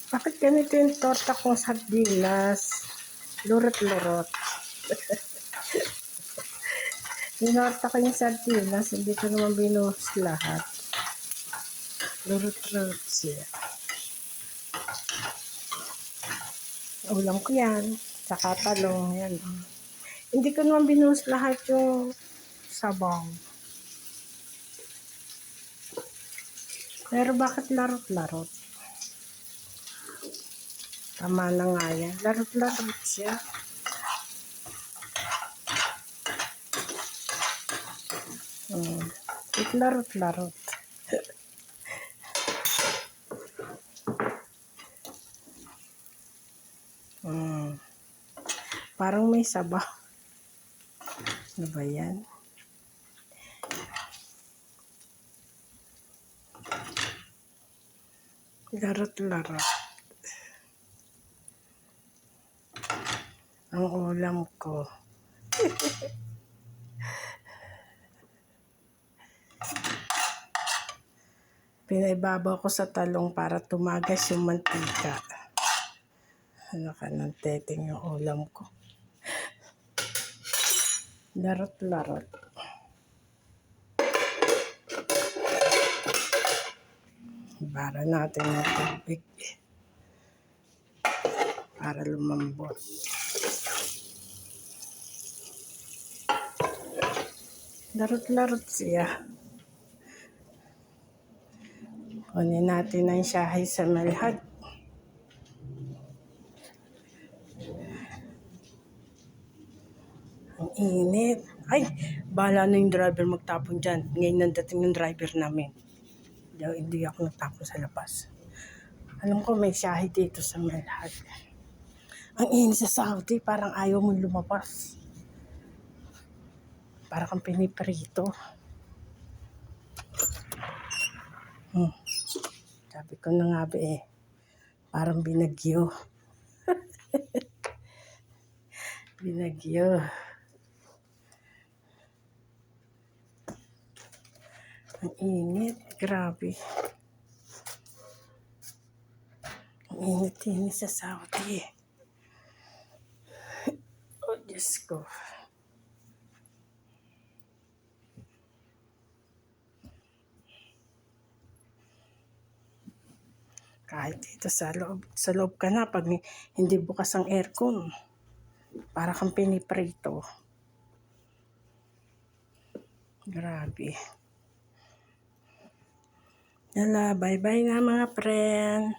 Bakit ganito yung torta kong sardinas? Lurot-lurot. Ninorta ko yung sardinas, hindi ko naman binuhos lahat. Lurot-lurot siya. Ulam ko yan. Saka talong yan. Hindi ko naman binuhos lahat yung sabaw. Pero bakit larot-larot? Tama na nga yan. Larot-larot siya. Larot-larot. Parang may sabaw. Ano ba yan? Larot-larot. Ang ulam ko. Pinaibabaw ko sa talong para tumagas yung mantika. Ano ka ng teteng yung ulam ko. Larot-larot. Bara natin ng tubig para lumambot. Larot-larot siya. Kunin natin ang shahay sa malhag. Ang init. Ay, bahala na yung driver magtapon dyan. Ngayon nandating yung driver namin. Hindi ako nagtapon sa labas. Alam ko may shahay dito sa malhag. Ang init sa Saudi, parang ayaw mong lumabas. Parang kang piniprito. Sabi ko na nga ba parang binagyo. Binagyo. Ang init, grabe. Ang init-init sa Saudi. Oh, Diyos ko. Kahit dito sa loob ka na, pag hindi bukas ang aircon, para kang piniprito. Grabe. Yala, bye-bye na mga friend.